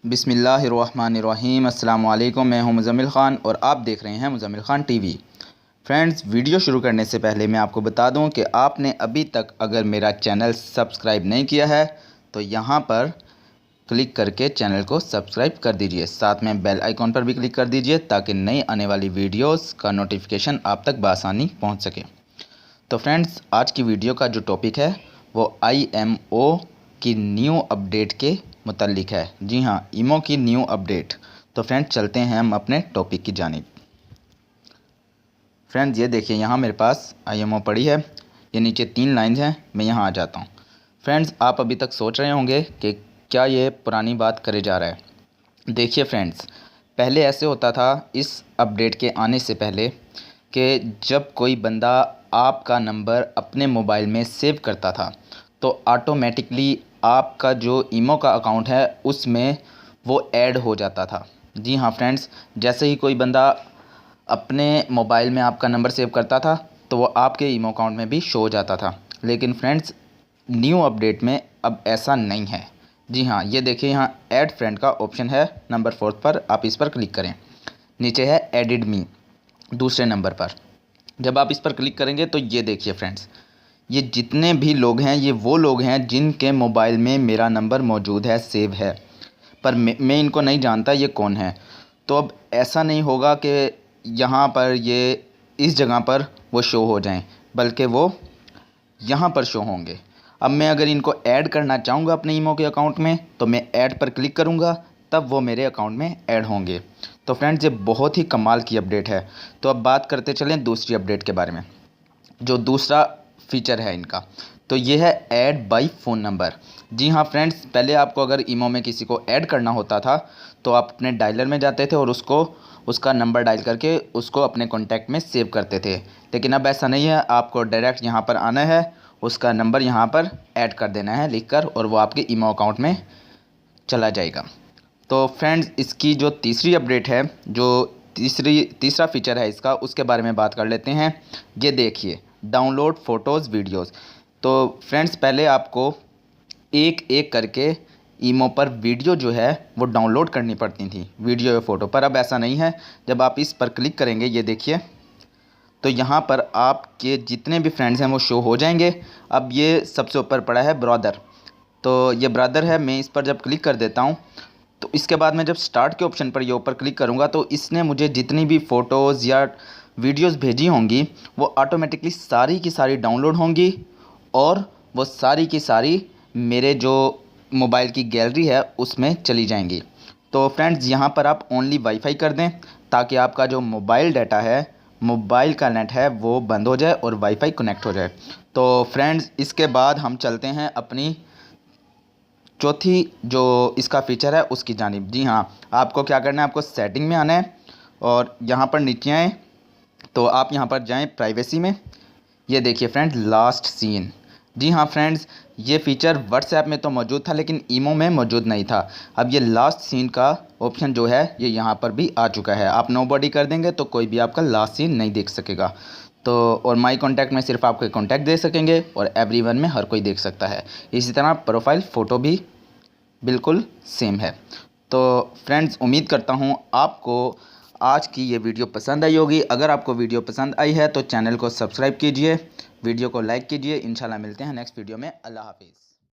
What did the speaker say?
बिस्मिल्लाहिर्रहमानिर्रहीम। अस्सलाम वालेकुम। मैं हूं मुज़म्मिल ख़ान और आप देख रहे हैं Muzammil Khan TV. Friends, video शुरू करने से पहले मैं आपको बता दूं कि आपने अभी तक अगर मेरा चैनल सब्सक्राइब नहीं किया है तो यहां पर क्लिक करके चैनल को सब्सक्राइब कर दीजिए। साथ में बेल आइकॉन पर भी क्लिक कर दीजिए ताकि नई आने वाली वीडियोस का नोटिफिकेशन आप तक बआसानी पहुँच सके। तो फ्रेंड्स, आज की वीडियो का जो टॉपिक है वो IMO की न्यू अपडेट के मुतल्लिक है। जी हाँ, ईमो की न्यू अपडेट। तो फ्रेंड्स, चलते हैं हम अपने टॉपिक की जानिब। फ्रेंड्स, ये देखिए, यहाँ मेरे पास IMO पड़ी है। ये नीचे 3 लाइन्स हैं। मैं यहाँ आ जाता हूँ। फ्रेंड्स, आप अभी तक सोच रहे होंगे कि क्या ये पुरानी बात करे जा रहा है। देखिए फ्रेंड्स, पहले ऐसे होता था इस अपडेट के आने से पहले कि जब कोई बंदा आपका नंबर अपने मोबाइल में सेव करता था तो ऑटोमेटिकली आपका जो ईमो का अकाउंट है उसमें वो ऐड हो जाता था। जी हाँ फ्रेंड्स, जैसे ही कोई बंदा अपने मोबाइल में आपका नंबर सेव करता था तो वो आपके ईमो अकाउंट में भी शो हो जाता था। लेकिन फ्रेंड्स, न्यू अपडेट में अब ऐसा नहीं है। जी हाँ, ये देखिए, यहाँ ऐड फ्रेंड का ऑप्शन है नंबर 4 पर। आप इस पर क्लिक करें। नीचे है एडिड मी दूसरे नंबर पर। जब आप इस पर क्लिक करेंगे तो ये देखिए फ्रेंड्स, ये जितने भी लोग हैं ये वो लोग हैं जिनके मोबाइल में मेरा नंबर मौजूद है, सेव है, पर मैं इनको नहीं जानता ये कौन है। तो अब ऐसा नहीं होगा कि यहाँ पर ये इस जगह पर वो शो हो जाएं, बल्कि वो यहाँ पर शो होंगे। अब मैं अगर इनको ऐड करना चाहूँगा अपने ईमो के अकाउंट में तो मैं ऐड पर क्लिक करूँगा, तब वो मेरे अकाउंट में ऐड होंगे। तो फ्रेंड्स, ये बहुत ही कमाल की अपडेट है। तो अब बात करते चलें दूसरी अपडेट के बारे में। जो दूसरा फीचर है इनका, तो ये है ऐड बाय फ़ोन नंबर। जी हाँ फ्रेंड्स, पहले आपको अगर ईमो में किसी को ऐड करना होता था तो आप अपने डायलर में जाते थे और उसका नंबर डायल करके उसको अपने कॉन्टैक्ट में सेव करते थे। लेकिन अब ऐसा नहीं है। आपको डायरेक्ट यहाँ पर आना है, उसका नंबर यहाँ पर ऐड कर देना है लिखकर, और वो आपके ईमो अकाउंट में चला जाएगा। तो फ्रेंड्स, इसकी जो तीसरी अपडेट है, जो तीसरा फीचर है इसका, उसके बारे में बात कर लेते हैं। ये देखिए, डाउनलोड फ़ोटोज़ वीडियोज़। तो फ्रेंड्स, पहले आपको एक एक करके ईमो पर वीडियो जो है वो डाउनलोड करनी पड़ती थी, वीडियो या फ़ोटो। पर अब ऐसा नहीं है। जब आप इस पर क्लिक करेंगे, ये देखिए, तो यहाँ पर आपके जितने भी फ्रेंड्स हैं वो शो हो जाएंगे। अब ये सबसे ऊपर पड़ा है ब्रदर, तो ये ब्रदर है। मैं इस पर जब क्लिक कर देता हूँ तो इसके बाद मैं जब स्टार्ट के ऑप्शन पर ये ऊपर क्लिक करूँगा तो इसने मुझे जितनी भी फ़ोटोज़ या वीडियोज़ भेजी होंगी वो ऑटोमेटिकली सारी की सारी डाउनलोड होंगी और वो सारी की सारी मेरे जो मोबाइल की गैलरी है उसमें चली जाएंगी। तो फ्रेंड्स, यहाँ पर आप ओनली वाईफाई कर दें ताकि आपका जो मोबाइल डाटा है, मोबाइल का नेट है, वो बंद हो जाए और वाईफाई कनेक्ट हो जाए। तो फ्रेंड्स, इसके बाद हम चलते हैं अपनी चौथी जो इसका फ़ीचर है उसकी जानिब। जी हाँ, आपको क्या करना है, आपको सेटिंग में आना है और यहाँ पर नीचे आएँ तो आप यहाँ पर जाएँ प्राइवेसी में। ये देखिए फ्रेंड्स, लास्ट सीन। जी हाँ फ्रेंड्स, ये फ़ीचर व्हाट्सएप में तो मौजूद था लेकिन ईमो में मौजूद नहीं था। अब ये लास्ट सीन का ऑप्शन जो है ये यहाँ पर भी आ चुका है। आप नोबडी कर देंगे तो कोई भी आपका लास्ट सीन नहीं देख सकेगा। तो और माई कॉन्टैक्ट में सिर्फ आपके कॉन्टैक्ट दे सकेंगे और एवरीवन में हर कोई देख सकता है। इसी तरह प्रोफाइल फ़ोटो भी बिल्कुल सेम है। तो फ्रेंड्स, उम्मीद करता हूँ आपको आज की ये वीडियो पसंद आई होगी। अगर आपको वीडियो पसंद आई है तो चैनल को सब्सक्राइब कीजिए, वीडियो को लाइक कीजिए। इंशाल्लाह मिलते हैं नेक्स्ट वीडियो में। अल्लाह हाफिज़।